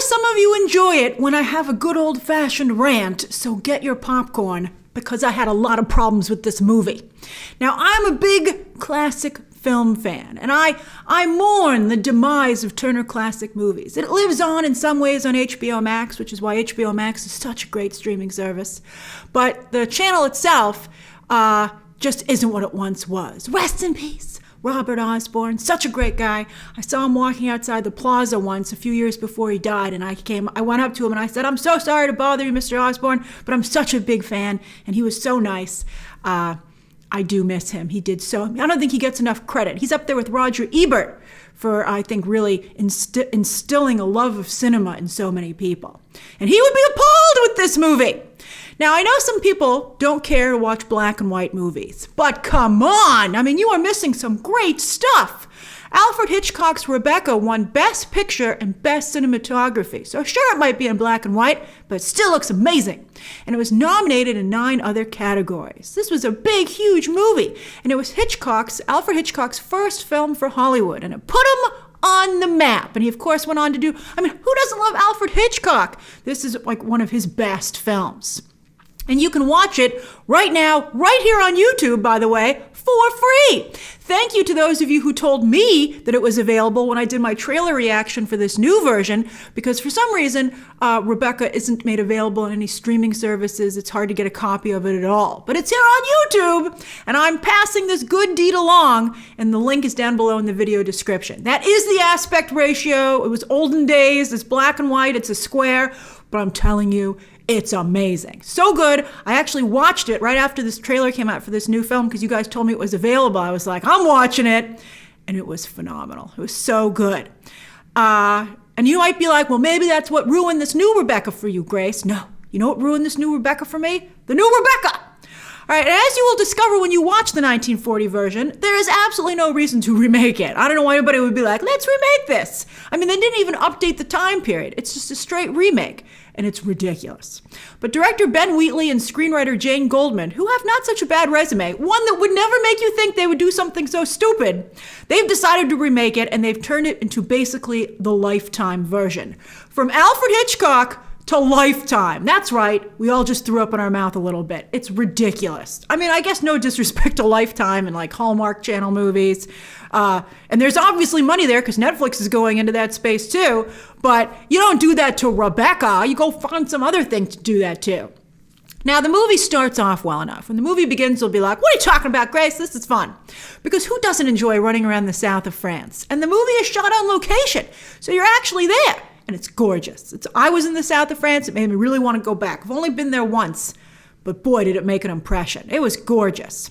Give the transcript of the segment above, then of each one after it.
some of you enjoy it when I have a good old-fashioned rant, so get your popcorn, because I had a lot of problems with this movie. Now, I'm a big classic film fan, and I mourn the demise of Turner Classic Movies. It lives on in some ways on HBO Max, which is why HBO Max is such a great streaming service. But the channel itself just isn't what it once was. Rest in peace, Robert Osborne, such a great guy. I saw him walking outside the plaza once a few years before he died, and I went up to him and I said, "I'm so sorry to bother you, Mr. Osborne, but I'm such a big fan," and he was so nice. I do miss him. He did so. I don't think he gets enough credit. He's up there with Roger Ebert for, I think, really instilling a love of cinema in so many people. And he would be appalled with this movie. Now, I know some people don't care to watch black and white movies, but come on! I mean, you are missing some great stuff. Alfred Hitchcock's Rebecca won Best Picture and Best Cinematography. So sure, it might be in black and white, but it still looks amazing. And it was nominated in 9 other categories. This was a big, huge movie. And it was Alfred Hitchcock's first film for Hollywood. And it put him on the map. And he, of course, went on to do, who doesn't love Alfred Hitchcock? This is like one of his best films. And you can watch it right now, right here on YouTube, by the way, for free. Thank you to those of you who told me that it was available when I did my trailer reaction for this new version, because for some reason, Rebecca isn't made available on any streaming services. It's hard to get a copy of it at all. But it's here on YouTube, and I'm passing this good deed along, and the link is down below in the video description. That is the aspect ratio. It was olden days. It's black and white. It's a square. But I'm telling you, it's amazing. So good. I actually watched it right after this trailer came out for this new film because you guys told me it was available. I was like, I'm watching it. And it was phenomenal. It was so good. And you might be like, well, maybe that's what ruined this new Rebecca for you, Grace. No. You know what ruined this new Rebecca for me? The new Rebecca. All right, and as you will discover when you watch the 1940 version, there is absolutely no reason to remake it. I don't know why anybody would be like, let's remake this. They didn't even update the time period. It's just a straight remake, and it's ridiculous. But director Ben Wheatley and screenwriter Jane Goldman, who have not such a bad resume, one that would never make you think they would do something so stupid, they've decided to remake it, and they've turned it into basically the Lifetime version. From Alfred Hitchcock to Lifetime. That's right. We all just threw up in our mouth a little bit. It's ridiculous. I guess no disrespect to Lifetime and like Hallmark Channel movies. And there's obviously money there because Netflix is going into that space too. But you don't do that to Rebecca. You go find some other thing to do that to. Now, the movie starts off well enough. When the movie begins, you'll be like, what are you talking about, Grace? This is fun. Because who doesn't enjoy running around the south of France? And the movie is shot on location. So you're actually there. And it's gorgeous. I was in the south of France. It made me really want to go back. I've only been there once, but boy, did it make an impression. It was gorgeous.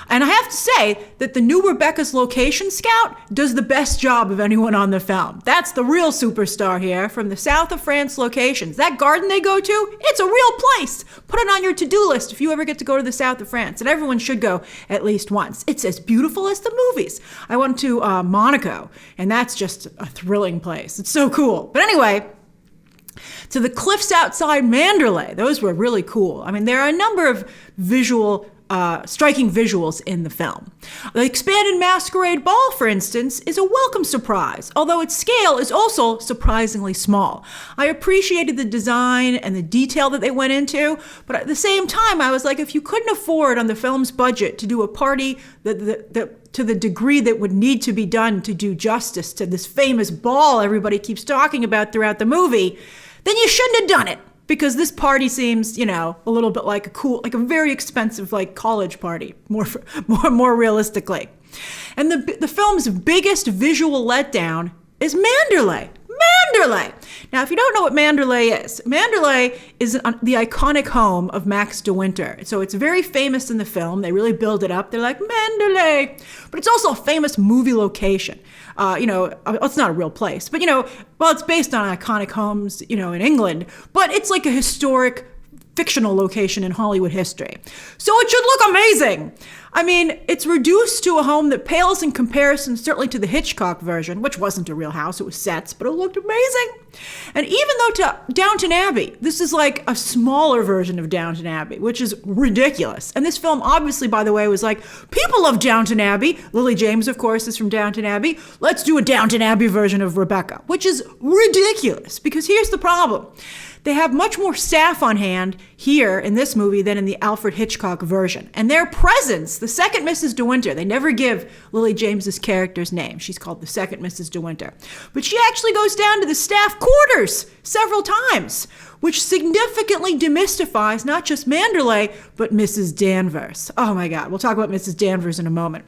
And I have to say that the new Rebecca's location scout does the best job of anyone on the film. That's the real superstar here from the south of France locations. That garden they go to, it's a real place. Put it on your to-do list if you ever get to go to the south of France. And everyone should go at least once. It's as beautiful as the movies. I went to Monaco, and that's just a thrilling place. It's so cool. But anyway, to the cliffs outside Manderley. Those were really cool. There are a number of striking visuals in the film. The expanded masquerade ball, for instance, is a welcome surprise, although its scale is also surprisingly small. I appreciated the design and the detail that they went into, but at the same time, I was like, if you couldn't afford on the film's budget to do a party that to the degree that would need to be done to do justice to this famous ball everybody keeps talking about throughout the movie, then you shouldn't have done it. Because this party seems, a little bit like a very expensive, college party, more realistically. And the film's biggest visual letdown is Manderley. Manderley! Now, if you don't know what Manderley is the iconic home of Max de Winter. So it's very famous in the film. They really build it up. They're like, Manderley! But it's also a famous movie location. It's not a real place, but it's based on iconic homes, in England, but it's like a historic fictional location in Hollywood history. So it should look amazing. I mean, it's reduced to a home that pales in comparison, certainly to the Hitchcock version, which wasn't a real house, it was sets, but it looked amazing. And even though to Downton Abbey, this is like a smaller version of Downton Abbey, which is ridiculous. And this film, obviously, by the way, was like, people love Downton Abbey. Lily James, of course, is from Downton Abbey. Let's do a Downton Abbey version of Rebecca, which is ridiculous, because here's the problem. They have much more staff on hand here in this movie than in the Alfred Hitchcock version. And their presence, the second Mrs. De Winter, they never give Lily James's character's name. She's called the second Mrs. De Winter. But she actually goes down to the staff quarters several times, which significantly demystifies not just Manderley, but Mrs. Danvers. Oh my God, we'll talk about Mrs. Danvers in a moment.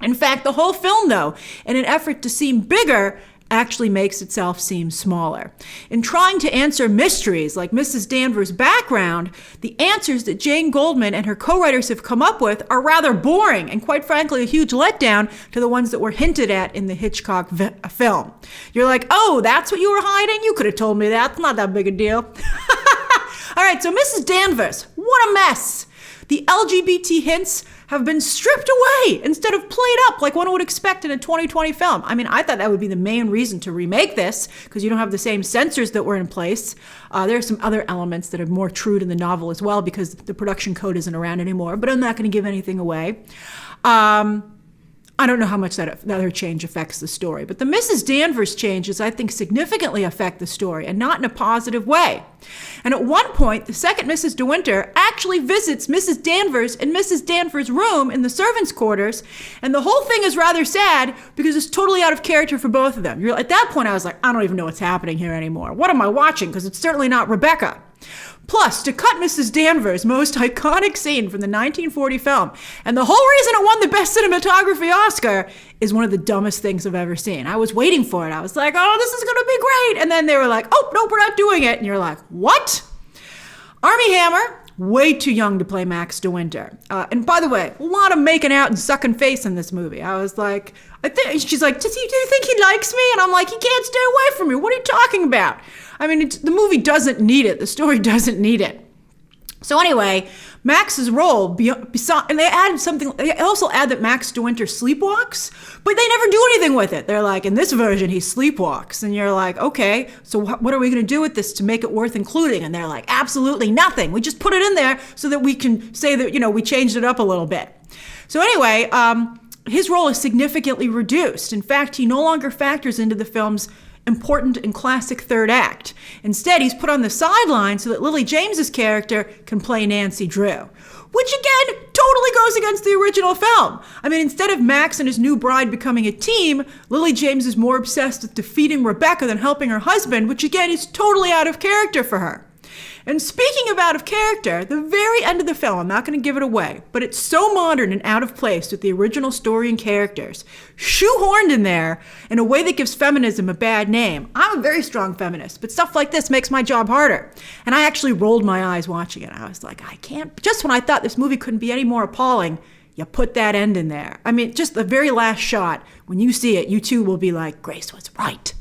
In fact, the whole film, though, in an effort to seem bigger, actually makes itself seem smaller. In trying to answer mysteries like Mrs. Danvers' background, the answers that Jane Goldman and her co-writers have come up with are rather boring and, quite frankly, a huge letdown to the ones that were hinted at in the Hitchcock film. You're like, oh, that's what you were hiding? You could have told me that. It's not that big a deal. All right, so Mrs. Danvers, what a mess. The LGBT hints have been stripped away instead of played up like one would expect in a 2020 film. I mean, I thought that would be the main reason to remake this, because you don't have the same censors that were in place. There are some other elements that are more true to the novel as well, because the production code isn't around anymore, but I'm not going to give anything away. I don't know how much that other change affects the story, but the Mrs. Danvers changes, I think, significantly affect the story, and not in a positive way. And at one point, the second Mrs. De Winter actually visits Mrs. Danvers in Mrs. Danvers' room in the servants' quarters, and the whole thing is rather sad because it's totally out of character for both of them. At that point, I was like, I don't even know what's happening here anymore. What am I watching? Because it's certainly not Rebecca. Plus, to cut Mrs. Danvers' most iconic scene from the 1940 film, and the whole reason it won the Best Cinematography Oscar, is one of the dumbest things I've ever seen. I was waiting for it. I was like, oh, this is going to be great. And then they were like, oh, nope, we're not doing it. And you're like, what? Armie Hammer, way too young to play Max De Winter. And by the way, a lot of making out and sucking face in this movie. I was like, she's like, do you think he likes me? And I'm like, he can't stay away from me. What are you talking about? I mean, the movie doesn't need it. The story doesn't need it. So anyway, Max's role, and they added something, they also add that Max De Winter sleepwalks, but they never do anything with it. They're like, in this version, he sleepwalks. And you're like, okay, so what are we going to do with this to make it worth including? And they're like, absolutely nothing. We just put it in there so that we can say that, we changed it up a little bit. So anyway, his role is significantly reduced. In fact, he no longer factors into the film's important and classic third act. Instead, he's put on the sideline so that Lily James's character can play Nancy Drew, which again totally goes against the original film. I mean, instead of Max and his new bride becoming a team, Lily James is more obsessed with defeating Rebecca than helping her husband, which again is totally out of character for her. And speaking of out of character, the very end of the film, I'm not going to give it away, but it's so modern and out of place with the original story and characters, shoehorned in there in a way that gives feminism a bad name. I'm a very strong feminist, but stuff like this makes my job harder. And I actually rolled my eyes watching it. I was like, I can't, just when I thought this movie couldn't be any more appalling, you put that end in there. I mean, just the very last shot, when you see it, you too will be like, Grace was right.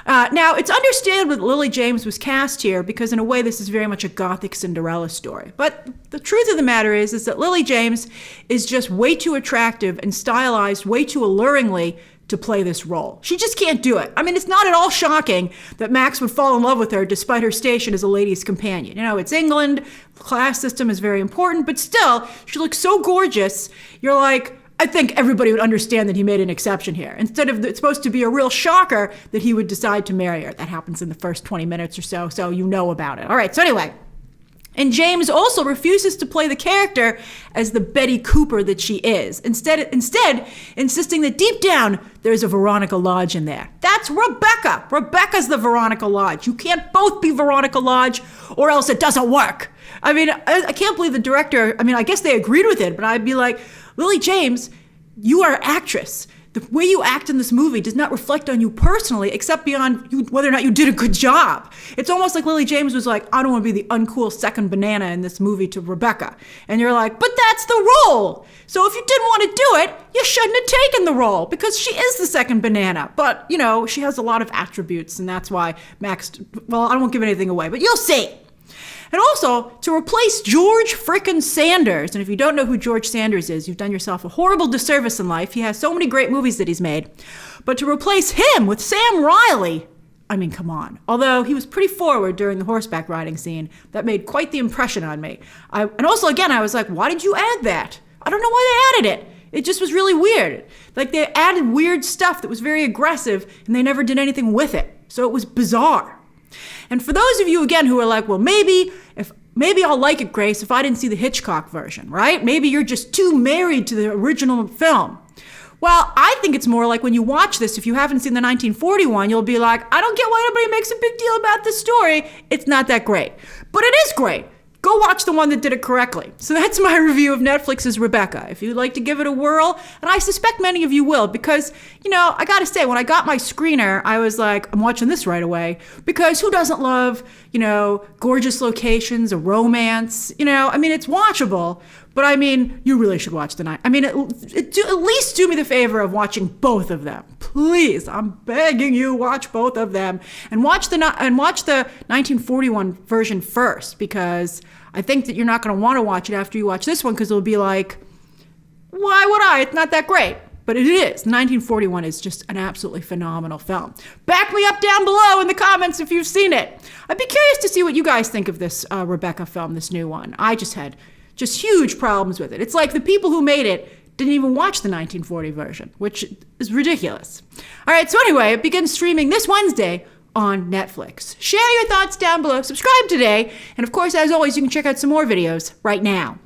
Now, it's understandable that Lily James was cast here because in a way this is very much a gothic Cinderella story. But the truth of the matter is that Lily James is just way too attractive and stylized way too alluringly to play this role. She just can't do it. I mean, it's not at all shocking that Max would fall in love with her despite her station as a lady's companion. It's England, the class system is very important, but still, she looks so gorgeous, you're like, I think everybody would understand that he made an exception here. Instead of, it's supposed to be a real shocker that he would decide to marry her. That happens in the first 20 minutes or so you know about it. All right, so anyway. And James also refuses to play the character as the Betty Cooper that she is. Instead, insisting that deep down, there's a Veronica Lodge in there. That's Rebecca. Rebecca's the Veronica Lodge. You can't both be Veronica Lodge or else it doesn't work. I mean, I can't believe the director, I guess they agreed with it, but I'd be like, Lily James, you are an actress. The way you act in this movie does not reflect on you personally, except beyond whether or not you did a good job. It's almost like Lily James was like, I don't want to be the uncool second banana in this movie to Rebecca. And you're like, but that's the role. So if you didn't want to do it, you shouldn't have taken the role because she is the second banana. But, she has a lot of attributes and that's why Max, well, I won't give anything away, but you'll see. And also, to replace George frickin' Sanders, and if you don't know who George Sanders is, you've done yourself a horrible disservice in life. He has so many great movies that he's made. But to replace him with Sam Riley, I mean, come on. Although he was pretty forward during the horseback riding scene, that made quite the impression on me. And also, again, I was like, why did you add that? I don't know why they added it. It just was really weird. Like, they added weird stuff that was very aggressive, and they never did anything with it. So it was bizarre. And for those of you, again, who are like, well, maybe I'll like it, Grace, if I didn't see the Hitchcock version, right? Maybe you're just too married to the original film. Well, I think it's more like when you watch this, if you haven't seen the 1941, you'll be like, I don't get why everybody makes a big deal about this story. It's not that great. But it is great. Go watch the one that did it correctly. So that's my review of Netflix's Rebecca. If you'd like to give it a whirl, and I suspect many of you will, because, I gotta say, when I got my screener, I was like, I'm watching this right away, because who doesn't love, gorgeous locations, a romance, it's watchable, but you really should watch the night. At least do me the favor of watching both of them. Please, I'm begging you, watch both of them, and watch the 1941 version first, because I think that you're not going to want to watch it after you watch this one, because it'll be like, why would I? It's not that great. But it is. 1941 is just an absolutely phenomenal film. Back me up down below in the comments if you've seen it. I'd be curious to see what you guys think of this Rebecca film, this new one. I just had huge problems with it. It's like the people who made it didn't even watch the 1940 version, which is ridiculous. All right, so anyway, it begins streaming this Wednesday on Netflix. Share your thoughts down below, subscribe today, and of course, as always, you can check out some more videos right now.